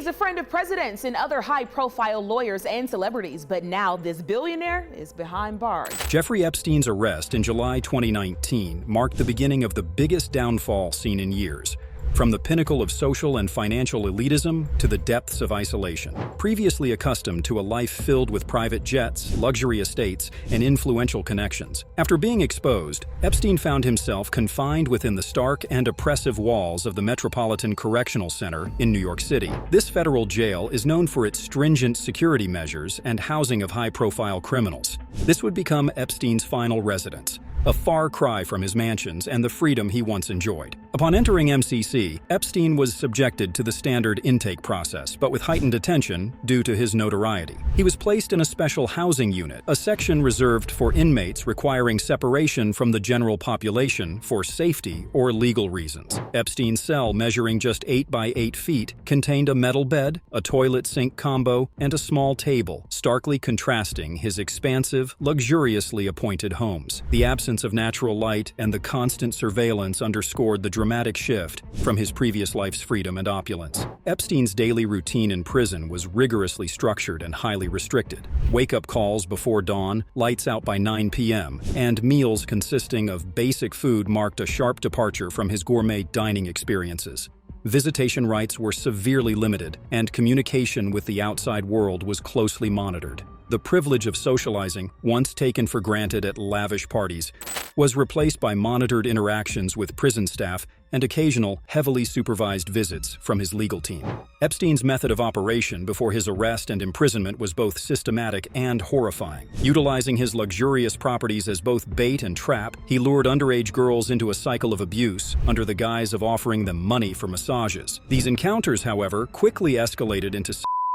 He's a friend of presidents and other high-profile lawyers and celebrities, but now this billionaire is behind bars. Jeffrey Epstein's arrest in July 2019 marked the beginning of the biggest downfall seen in years. From the pinnacle of social and financial elitism to the depths of isolation. Previously accustomed to a life filled with private jets, luxury estates, and influential connections. After being exposed, Epstein found himself confined within the stark and oppressive walls of the Metropolitan Correctional Center in New York City. This federal jail is known for its stringent security measures and housing of high-profile criminals. This would become Epstein's final residence, a far cry from his mansions and the freedom he once enjoyed. Upon entering MCC, Epstein was subjected to the standard intake process, but with heightened attention due to his notoriety. He was placed in a special housing unit, a section reserved for inmates requiring separation from the general population for safety or legal reasons. Epstein's cell, measuring just 8 by 8 feet, contained a metal bed, a toilet sink combo, and a small table, starkly contrasting his expansive, luxuriously appointed homes. The absence of natural light and the constant surveillance underscored the dramatic shift from his previous life's freedom and opulence. Epstein's daily routine in prison was rigorously structured and highly restricted. Wake-up calls before dawn, lights out by 9 p.m., and meals consisting of basic food marked a sharp departure from his gourmet dining experiences. Visitation rights were severely limited, and communication with the outside world was closely monitored. The privilege of socializing, once taken for granted at lavish parties, was replaced by monitored interactions with prison staff and occasional, heavily supervised visits from his legal team. Epstein's method of operation before his arrest and imprisonment was both systematic and horrifying. Utilizing his luxurious properties as both bait and trap, he lured underage girls into a cycle of abuse under the guise of offering them money for massages. These encounters, however, quickly escalated into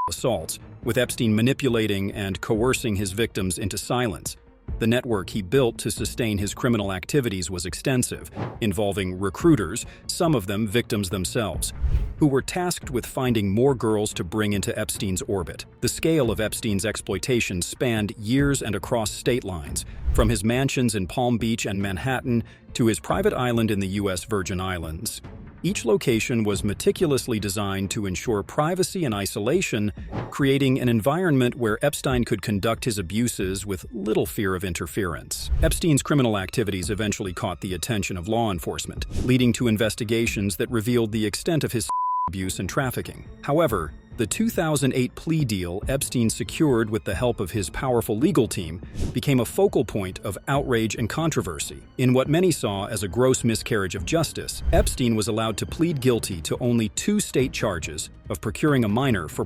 assaults, with Epstein manipulating and coercing his victims into silence. The network he built to sustain his criminal activities was extensive, involving recruiters, some of them victims themselves, who were tasked with finding more girls to bring into Epstein's orbit. The scale of Epstein's exploitation spanned years and across state lines, from his mansions in Palm Beach and Manhattan to his private island in the U.S. Virgin Islands. Each location was meticulously designed to ensure privacy and isolation, creating an environment where Epstein could conduct his abuses with little fear of interference. Epstein's criminal activities eventually caught the attention of law enforcement, leading to investigations that revealed the extent of his abuse and trafficking. However, the 2008 plea deal Epstein secured with the help of his powerful legal team became a focal point of outrage and controversy. In what many saw as a gross miscarriage of justice, Epstein was allowed to plead guilty to only 2 state charges of procuring a minor for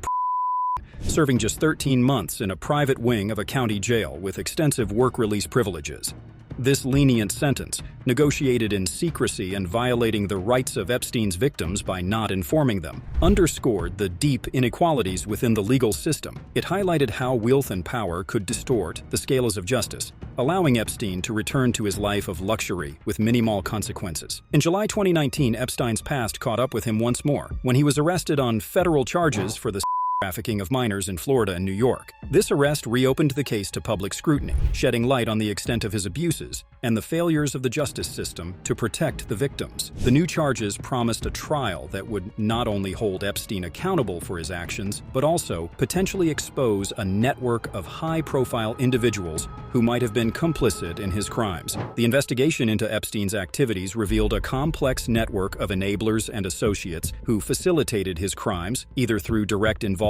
serving just 13 months in a private wing of a county jail with extensive work release privileges. This lenient sentence, negotiated in secrecy and violating the rights of Epstein's victims by not informing them, underscored the deep inequalities within the legal system. It highlighted how wealth and power could distort the scales of justice, allowing Epstein to return to his life of luxury with minimal consequences. In July 2019, Epstein's past caught up with him once more, when he was arrested on federal charges for the trafficking of minors in Florida and New York. This arrest reopened the case to public scrutiny, shedding light on the extent of his abuses and the failures of the justice system to protect the victims. The new charges promised a trial that would not only hold Epstein accountable for his actions, but also potentially expose a network of high-profile individuals who might have been complicit in his crimes. The investigation into Epstein's activities revealed a complex network of enablers and associates who facilitated his crimes, either through direct involvement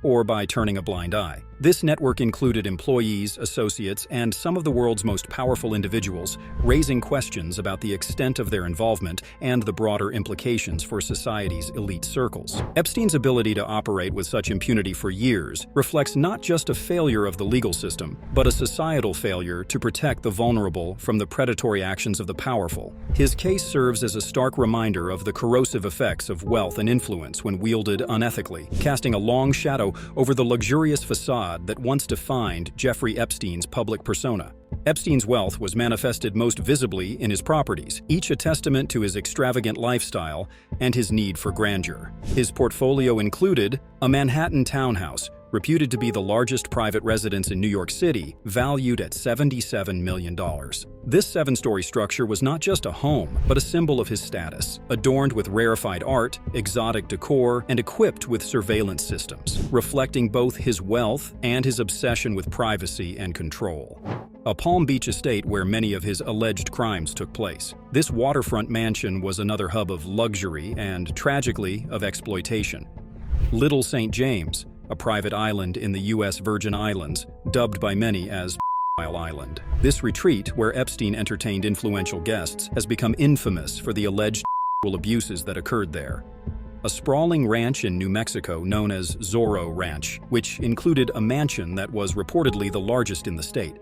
or by turning a blind eye. This network included employees, associates, and some of the world's most powerful individuals, raising questions about the extent of their involvement and the broader implications for society's elite circles. Epstein's ability to operate with such impunity for years reflects not just a failure of the legal system, but a societal failure to protect the vulnerable from the predatory actions of the powerful. His case serves as a stark reminder of the corrosive effects of wealth and influence when wielded unethically, casting a long shadow over the luxurious facade that once defined Jeffrey Epstein's public persona. Epstein's wealth was manifested most visibly in his properties, each a testament to his extravagant lifestyle and his need for grandeur. His portfolio included a Manhattan townhouse, reputed to be the largest private residence in New York City, valued at $77 million. This seven-story structure was not just a home, but a symbol of his status, adorned with rarefied art, exotic decor, and equipped with surveillance systems, reflecting both his wealth and his obsession with privacy and control. A Palm Beach estate where many of his alleged crimes took place. This waterfront mansion was another hub of luxury and, tragically, of exploitation. Little St. James, a private island in the U.S. Virgin Islands, dubbed by many as Island. This retreat, where Epstein entertained influential guests, has become infamous for the alleged abuses that occurred there. A sprawling ranch in New Mexico known as Zorro Ranch, which included a mansion that was reportedly the largest in the state.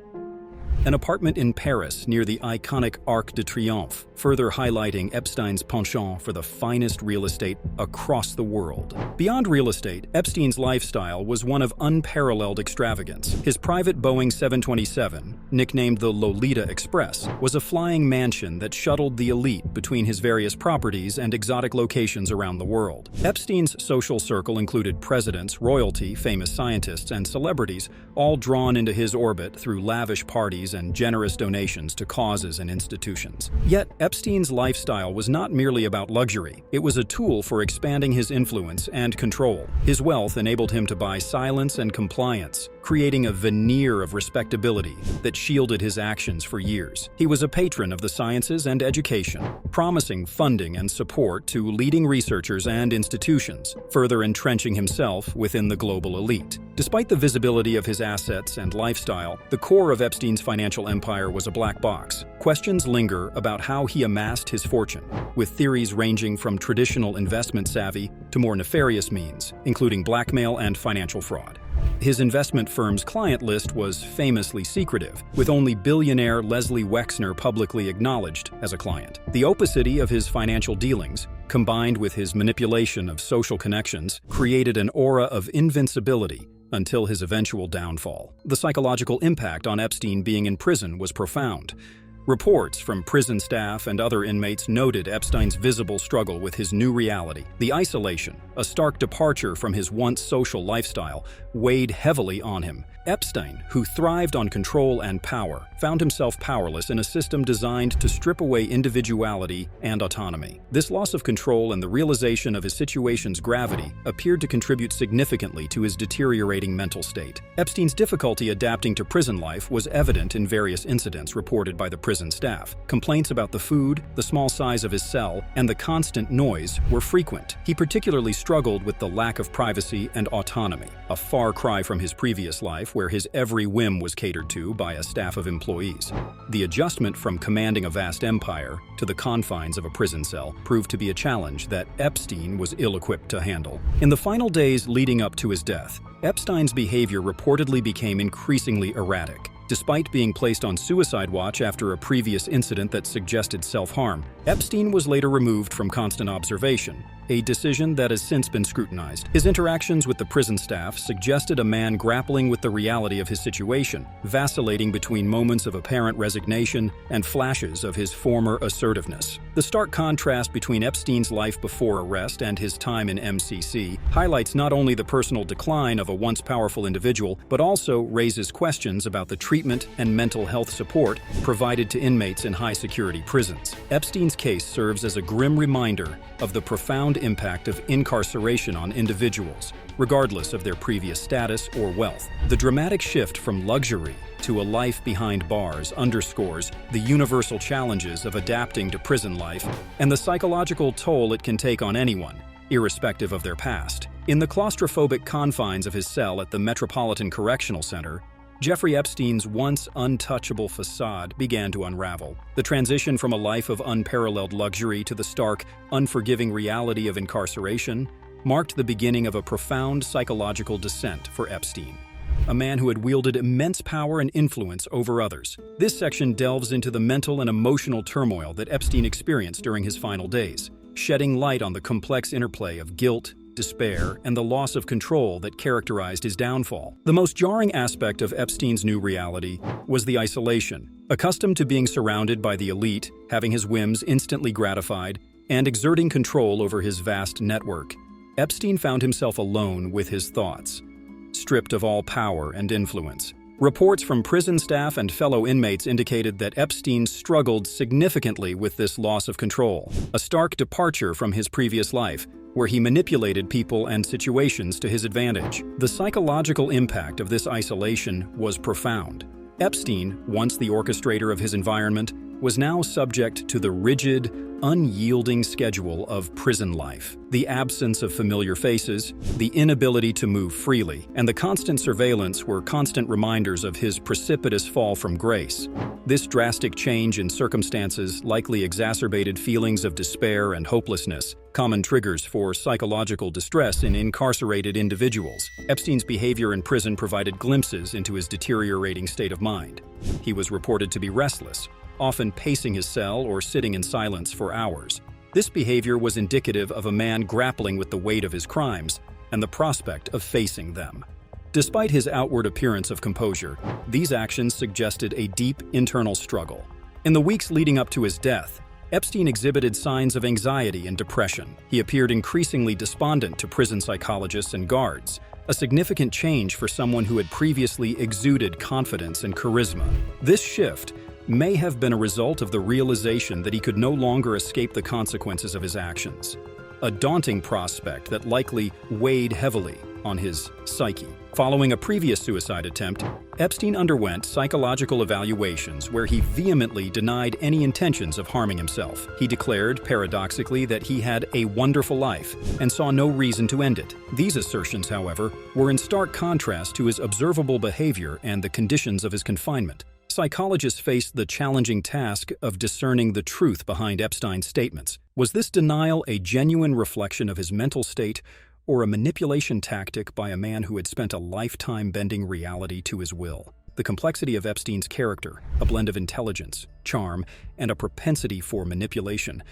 An apartment in Paris near the iconic Arc de Triomphe, further highlighting Epstein's penchant for the finest real estate across the world. Beyond real estate, Epstein's lifestyle was one of unparalleled extravagance. His private Boeing 727, nicknamed the Lolita Express, was a flying mansion that shuttled the elite between his various properties and exotic locations around the world. Epstein's social circle included presidents, royalty, famous scientists, and celebrities, all drawn into his orbit through lavish parties and generous donations to causes and institutions. Yet, Epstein's lifestyle was not merely about luxury. It was a tool for expanding his influence and control. His wealth enabled him to buy silence and compliance, creating a veneer of respectability that shielded his actions for years. He was a patron of the sciences and education, promising funding and support to leading researchers and institutions, further entrenching himself within the global elite. Despite the visibility of his assets and lifestyle, the core of Epstein's financial empire was a black box. Questions linger about how he amassed his fortune, with theories ranging from traditional investment savvy to more nefarious means, including blackmail and financial fraud. His investment firm's client list was famously secretive, with only billionaire Leslie Wexner publicly acknowledged as a client. The opacity of his financial dealings, combined with his manipulation of social connections, created an aura of invincibility until his eventual downfall. The psychological impact on Epstein being in prison was profound. Reports from prison staff and other inmates noted Epstein's visible struggle with his new reality. The isolation, a stark departure from his once social lifestyle, weighed heavily on him. Epstein, who thrived on control and power, found himself powerless in a system designed to strip away individuality and autonomy. This loss of control and the realization of his situation's gravity appeared to contribute significantly to his deteriorating mental state. Epstein's difficulty adapting to prison life was evident in various incidents reported by the prison staff. Complaints about the food, the small size of his cell, and the constant noise were frequent. He particularly struggled with the lack of privacy and autonomy, a far cry from his previous life where his every whim was catered to by a staff of employees. The adjustment from commanding a vast empire to the confines of a prison cell proved to be a challenge that Epstein was ill-equipped to handle. In the final days leading up to his death, Epstein's behavior reportedly became increasingly erratic. Despite being placed on suicide watch after a previous incident that suggested self-harm, Epstein was later removed from constant observation, a decision that has since been scrutinized. His interactions with the prison staff suggested a man grappling with the reality of his situation, vacillating between moments of apparent resignation and flashes of his former assertiveness. The stark contrast between Epstein's life before arrest and his time in MCC highlights not only the personal decline of a once powerful individual, but also raises questions about the treatment and mental health support provided to inmates in high-security prisons. Epstein's case serves as a grim reminder of the profound impact of incarceration on individuals, regardless of their previous status or wealth. The dramatic shift from luxury to a life behind bars underscores the universal challenges of adapting to prison life and the psychological toll it can take on anyone, irrespective of their past. In the claustrophobic confines of his cell at the Metropolitan Correctional Center, Jeffrey Epstein's once untouchable facade began to unravel. The transition from a life of unparalleled luxury to the stark, unforgiving reality of incarceration marked the beginning of a profound psychological descent for Epstein, a man who had wielded immense power and influence over others. This section delves into the mental and emotional turmoil that Epstein experienced during his final days, shedding light on the complex interplay of guilt, despair, and the loss of control that characterized his downfall. The most jarring aspect of Epstein's new reality was the isolation. Accustomed to being surrounded by the elite, having his whims instantly gratified, and exerting control over his vast network, Epstein found himself alone with his thoughts. stripped of all power and influence. Reports from prison staff and fellow inmates indicated that Epstein struggled significantly with this loss of control, a stark departure from his previous life, where he manipulated people and situations to his advantage. The psychological impact of this isolation was profound. Epstein, once the orchestrator of his environment, was now subject to the rigid, unyielding schedule of prison life. The absence of familiar faces, the inability to move freely, and the constant surveillance were constant reminders of his precipitous fall from grace. This drastic change in circumstances likely exacerbated feelings of despair and hopelessness, common triggers for psychological distress in incarcerated individuals. Epstein's behavior in prison provided glimpses into his deteriorating state of mind. He was reported to be restless, often pacing his cell or sitting in silence for hours. This behavior was indicative of a man grappling with the weight of his crimes and the prospect of facing them. Despite his outward appearance of composure, these actions suggested a deep internal struggle. In the weeks leading up to his death, Epstein exhibited signs of anxiety and depression. He appeared increasingly despondent to prison psychologists and guards, a significant change for someone who had previously exuded confidence and charisma. This shift may have been a result of the realization that he could no longer escape the consequences of his actions, a daunting prospect that likely weighed heavily on his psyche. Following a previous suicide attempt, Epstein underwent psychological evaluations where he vehemently denied any intentions of harming himself. He declared, paradoxically, that he had a wonderful life and saw no reason to end it. These assertions, however, were in stark contrast to his observable behavior and the conditions of his confinement. Psychologists faced the challenging task of discerning the truth behind Epstein's statements. Was this denial a genuine reflection of his mental state, or a manipulation tactic by a man who had spent a lifetime bending reality to his will? The complexity of Epstein's character, a blend of intelligence, charm, and a propensity for manipulation,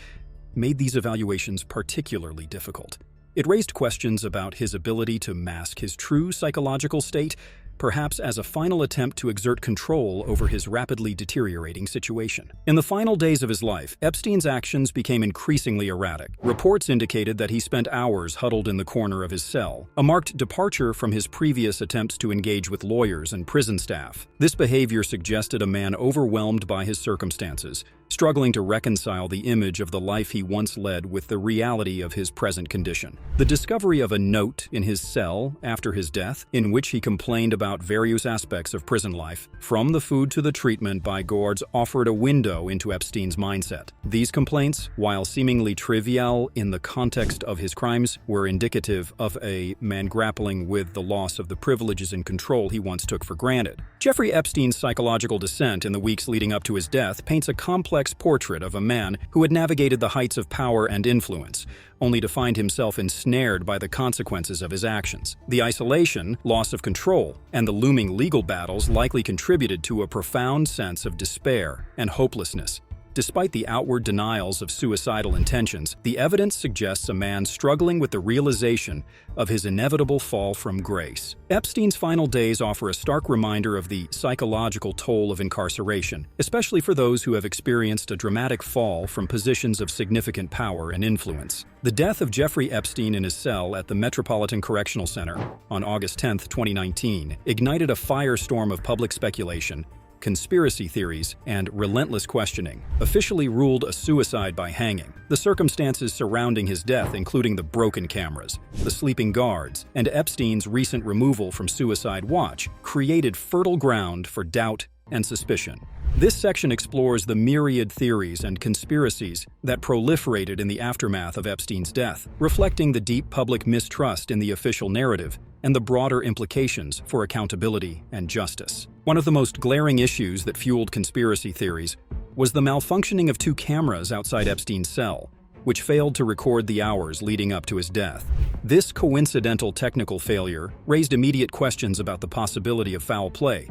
made these evaluations particularly difficult. It raised questions about his ability to mask his true psychological state, perhaps as a final attempt to exert control over his rapidly deteriorating situation. In the final days of his life, Epstein's actions became increasingly erratic. Reports indicated that he spent hours huddled in the corner of his cell, a marked departure from his previous attempts to engage with lawyers and prison staff. This behavior suggested a man overwhelmed by his circumstances, struggling to reconcile the image of the life he once led with the reality of his present condition. The discovery of a note in his cell after his death, in which he complained about various aspects of prison life, from the food to the treatment by guards, offered a window into Epstein's mindset. These complaints, while seemingly trivial in the context of his crimes, were indicative of a man grappling with the loss of the privileges and control he once took for granted. Jeffrey Epstein's psychological descent in the weeks leading up to his death paints a complex portrait of a man who had navigated the heights of power and influence, only to find himself ensnared by the consequences of his actions. The isolation, loss of control, and the looming legal battles likely contributed to a profound sense of despair and hopelessness. Despite the outward denials of suicidal intentions, the evidence suggests a man struggling with the realization of his inevitable fall from grace. Epstein's final days offer a stark reminder of the psychological toll of incarceration, especially for those who have experienced a dramatic fall from positions of significant power and influence. The death of Jeffrey Epstein in his cell at the Metropolitan Correctional Center on August 10, 2019, ignited a firestorm of public speculation, conspiracy theories, and relentless questioning. Officially ruled a suicide by hanging, the circumstances surrounding his death, including the broken cameras, the sleeping guards, and Epstein's recent removal from suicide watch, created fertile ground for doubt and suspicion. This section explores the myriad theories and conspiracies that proliferated in the aftermath of Epstein's death, reflecting the deep public mistrust in the official narrative and the broader implications for accountability and justice. One of the most glaring issues that fueled conspiracy theories was the malfunctioning of two cameras outside Epstein's cell, which failed to record the hours leading up to his death. This coincidental technical failure raised immediate questions about the possibility of foul play,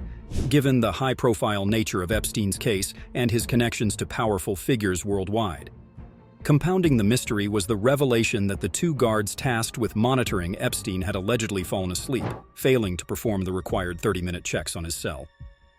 given the high-profile nature of Epstein's case and his connections to powerful figures worldwide. Compounding the mystery was the revelation that the two guards tasked with monitoring Epstein had allegedly fallen asleep, failing to perform the required 30-minute checks on his cell.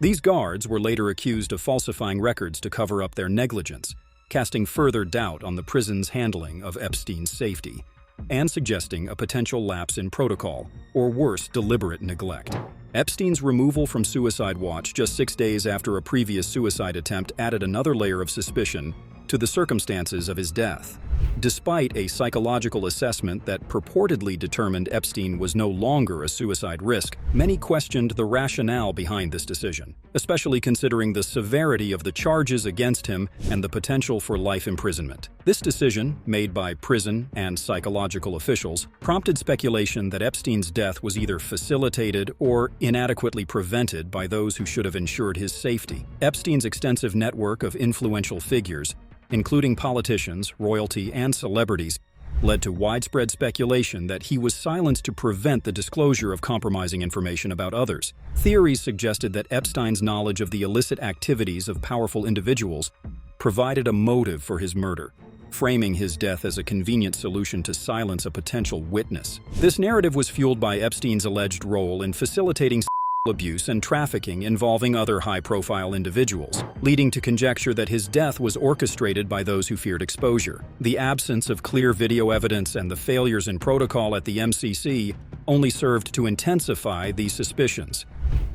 These guards were later accused of falsifying records to cover up their negligence, casting further doubt on the prison's handling of Epstein's safety. and suggesting a potential lapse in protocol, or worse, deliberate neglect. Epstein's removal from suicide watch just 6 days after a previous suicide attempt added another layer of suspicion to the circumstances of his death. Despite a psychological assessment that purportedly determined Epstein was no longer a suicide risk, many questioned the rationale behind this decision, especially considering the severity of the charges against him and the potential for life imprisonment. This decision, made by prison and psychological officials, prompted speculation that Epstein's death was either facilitated or inadequately prevented by those who should have ensured his safety. Epstein's extensive network of influential figures, including politicians, royalty, and celebrities, led to widespread speculation that he was silenced to prevent the disclosure of compromising information about others. Theories suggested that Epstein's knowledge of the illicit activities of powerful individuals provided a motive for his murder, framing his death as a convenient solution to silence a potential witness. This narrative was fueled by Epstein's alleged role in facilitating abuse and trafficking involving other high-profile individuals, leading to conjecture that his death was orchestrated by those who feared exposure. The absence of clear video evidence and the failures in protocol at the MCC only served to intensify these suspicions,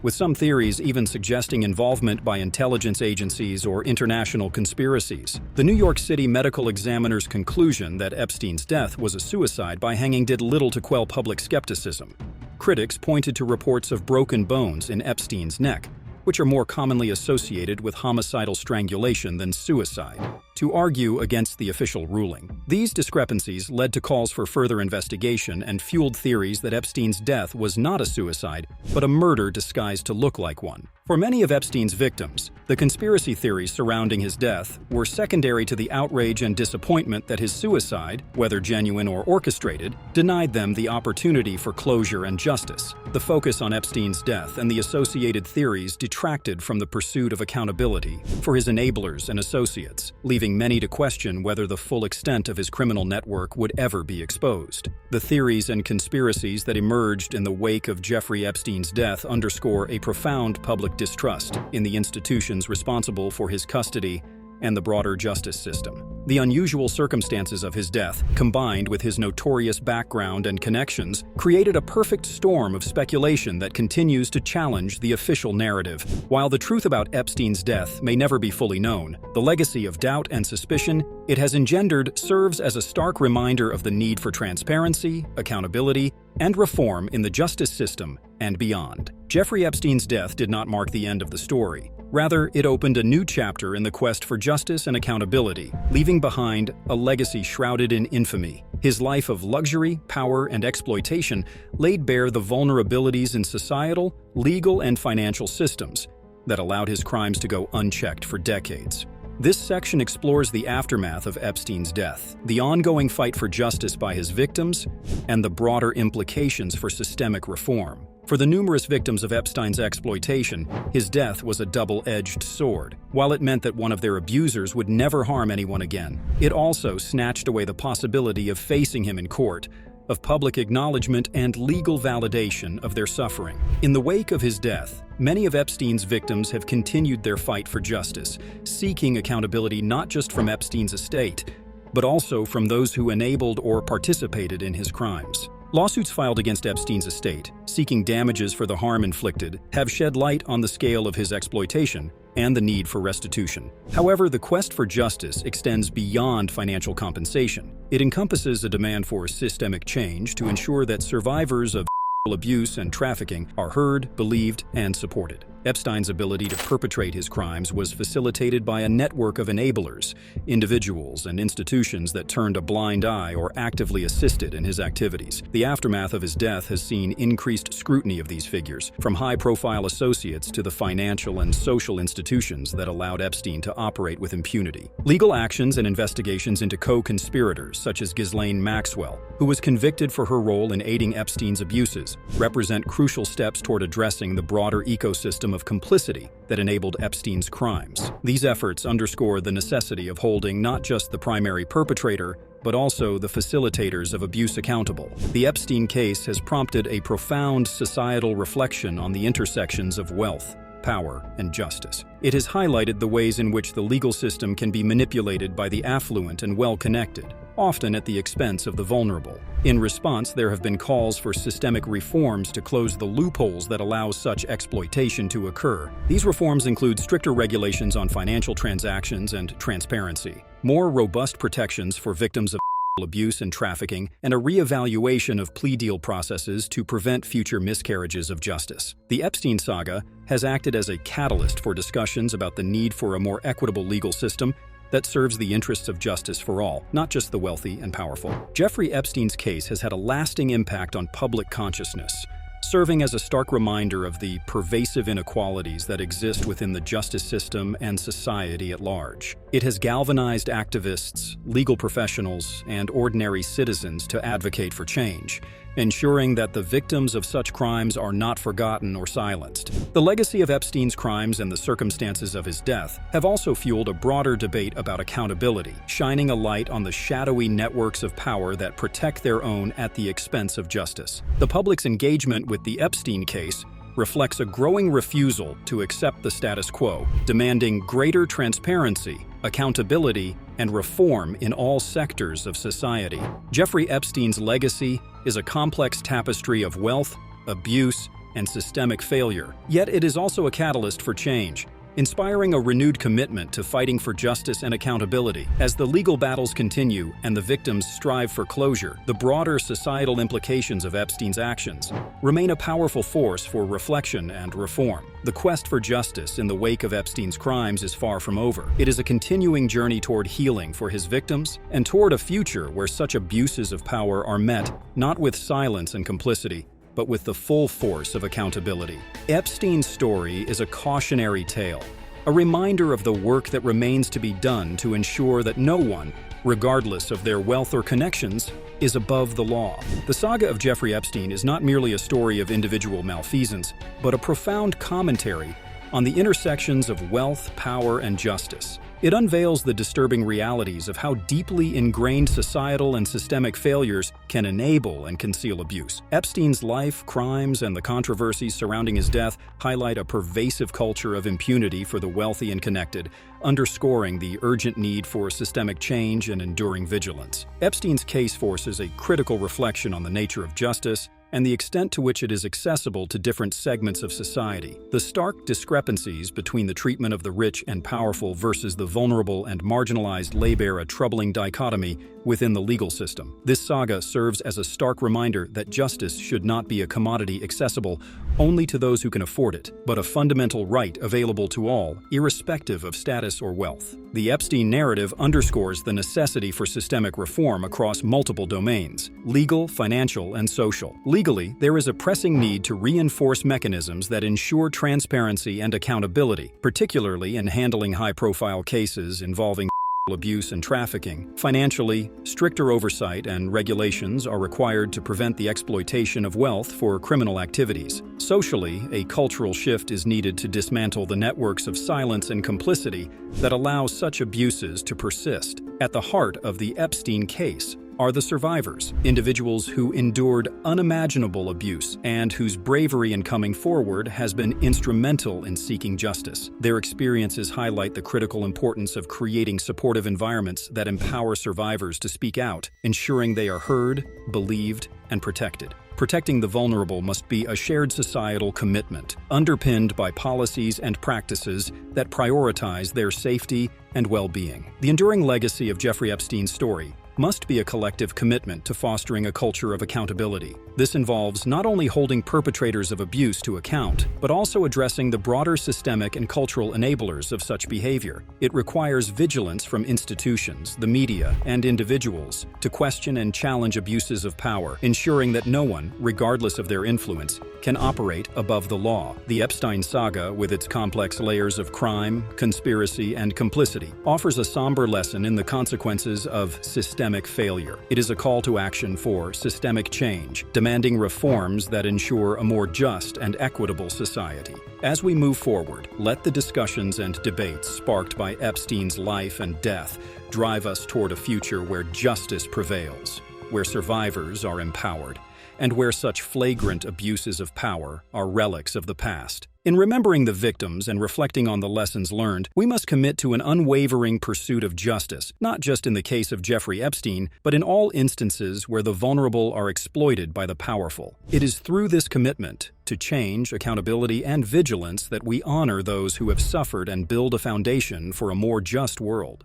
with some theories even suggesting involvement by intelligence agencies or international conspiracies. The New York City Medical Examiner's conclusion that Epstein's death was a suicide by hanging did little to quell public skepticism. Critics pointed to reports of broken bones in Epstein's neck, which are more commonly associated with homicidal strangulation than suicide, to argue against the official ruling. These discrepancies led to calls for further investigation and fueled theories that Epstein's death was not a suicide, but a murder disguised to look like one. For many of Epstein's victims, the conspiracy theories surrounding his death were secondary to the outrage and disappointment that his suicide, whether genuine or orchestrated, denied them the opportunity for closure and justice. The focus on Epstein's death and the associated theories detracted from the pursuit of accountability for his enablers and associates, leaving many to question whether the full extent of his criminal network would ever be exposed. The theories and conspiracies that emerged in the wake of Jeffrey Epstein's death underscore a profound public distrust in the institutions responsible for his custody and the broader justice system. The unusual circumstances of his death, combined with his notorious background and connections, created a perfect storm of speculation that continues to challenge the official narrative. While the truth about Epstein's death may never be fully known, the legacy of doubt and suspicion it has engendered serves as a stark reminder of the need for transparency, accountability, and reform in the justice system and beyond. Jeffrey Epstein's death did not mark the end of the story. Rather, it opened a new chapter in the quest for justice and accountability, leaving behind a legacy shrouded in infamy. His life of luxury, power, and exploitation laid bare the vulnerabilities in societal, legal, and financial systems that allowed his crimes to go unchecked for decades. This section explores the aftermath of Epstein's death, the ongoing fight for justice by his victims, and the broader implications for systemic reform. For the numerous victims of Epstein's exploitation, his death was a double-edged sword. While it meant that one of their abusers would never harm anyone again, it also snatched away the possibility of facing him in court, of public acknowledgement and legal validation of their suffering. In the wake of his death, many of Epstein's victims have continued their fight for justice, seeking accountability not just from Epstein's estate, but also from those who enabled or participated in his crimes. Lawsuits filed against Epstein's estate, seeking damages for the harm inflicted, have shed light on the scale of his exploitation and the need for restitution. However, the quest for justice extends beyond financial compensation. It encompasses a demand for systemic change to ensure that survivors of abuse and trafficking are heard, believed, and supported. Epstein's ability to perpetrate his crimes was facilitated by a network of enablers, individuals, and institutions that turned a blind eye or actively assisted in his activities. The aftermath of his death has seen increased scrutiny of these figures, from high-profile associates to the financial and social institutions that allowed Epstein to operate with impunity. Legal actions and investigations into co-conspirators, such as Ghislaine Maxwell, who was convicted for her role in aiding Epstein's abuses, represent crucial steps toward addressing the broader ecosystem of complicity that enabled Epstein's crimes. These efforts underscore the necessity of holding not just the primary perpetrator, but also the facilitators of abuse accountable. The Epstein case has prompted a profound societal reflection on the intersections of wealth, power, and justice. It has highlighted the ways in which the legal system can be manipulated by the affluent and well-connected, often at the expense of the vulnerable. In response, there have been calls for systemic reforms to close the loopholes that allow such exploitation to occur. These reforms include stricter regulations on financial transactions and transparency, more robust protections for victims of abuse and trafficking, and a re-evaluation of plea deal processes to prevent future miscarriages of justice. The Epstein saga has acted as a catalyst for discussions about the need for a more equitable legal system that serves the interests of justice for all, not just the wealthy and powerful. Jeffrey Epstein's case has had a lasting impact on public consciousness, serving as a stark reminder of the pervasive inequalities that exist within the justice system and society at large. It has galvanized activists, legal professionals, and ordinary citizens to advocate for change, ensuring that the victims of such crimes are not forgotten or silenced. The legacy of Epstein's crimes and the circumstances of his death have also fueled a broader debate about accountability, shining a light on the shadowy networks of power that protect their own at the expense of justice. The public's engagement with the Epstein case reflects a growing refusal to accept the status quo, demanding greater transparency, accountability, and reform in all sectors of society. Jeffrey Epstein's legacy is a complex tapestry of wealth, abuse, and systemic failure. Yet it is also a catalyst for change, inspiring a renewed commitment to fighting for justice and accountability. As the legal battles continue and the victims strive for closure, the broader societal implications of Epstein's actions remain a powerful force for reflection and reform. The quest for justice in the wake of Epstein's crimes is far from over. It is a continuing journey toward healing for his victims and toward a future where such abuses of power are met not with silence and complicity, but with the full force of accountability. Epstein's story is a cautionary tale, a reminder of the work that remains to be done to ensure that no one, regardless of their wealth or connections, is above the law. The saga of Jeffrey Epstein is not merely a story of individual malfeasance, but a profound commentary on the intersections of wealth, power, and justice. It unveils the disturbing realities of how deeply ingrained societal and systemic failures can enable and conceal abuse. Epstein's life, crimes, and the controversies surrounding his death highlight a pervasive culture of impunity for the wealthy and connected, underscoring the urgent need for systemic change and enduring vigilance. Epstein's case forces a critical reflection on the nature of justice and the extent to which it is accessible to different segments of society. The stark discrepancies between the treatment of the rich and powerful versus the vulnerable and marginalized lay bare a troubling dichotomy within the legal system. This saga serves as a stark reminder that justice should not be a commodity accessible only to those who can afford it, but a fundamental right available to all, irrespective of status or wealth. The Epstein narrative underscores the necessity for systemic reform across multiple domains: legal, financial, and social. Legally, there is a pressing need to reinforce mechanisms that ensure transparency and accountability, particularly in handling high-profile cases involving abuse and trafficking. Financially, stricter oversight and regulations are required to prevent the exploitation of wealth for criminal activities. Socially, a cultural shift is needed to dismantle the networks of silence and complicity that allow such abuses to persist. At the heart of the Epstein case are the survivors, individuals who endured unimaginable abuse and whose bravery in coming forward has been instrumental in seeking justice. Their experiences highlight the critical importance of creating supportive environments that empower survivors to speak out, ensuring they are heard, believed, and protected. Protecting the vulnerable must be a shared societal commitment, underpinned by policies and practices that prioritize their safety and well-being. The enduring legacy of Jeffrey Epstein's story must be a collective commitment to fostering a culture of accountability. This involves not only holding perpetrators of abuse to account, but also addressing the broader systemic and cultural enablers of such behavior. It requires vigilance from institutions, the media, and individuals to question and challenge abuses of power, ensuring that no one, regardless of their influence, can operate above the law. The Epstein saga, with its complex layers of crime, conspiracy, and complicity, offers a somber lesson in the consequences of systemic failure. It is a call to action for systemic change, demanding reforms that ensure a more just and equitable society. As we move forward, let the discussions and debates sparked by Epstein's life and death drive us toward a future where justice prevails, where survivors are empowered, and where such flagrant abuses of power are relics of the past. In remembering the victims and reflecting on the lessons learned, we must commit to an unwavering pursuit of justice, not just in the case of Jeffrey Epstein, but in all instances where the vulnerable are exploited by the powerful. It is through this commitment to change, accountability, and vigilance that we honor those who have suffered and build a foundation for a more just world.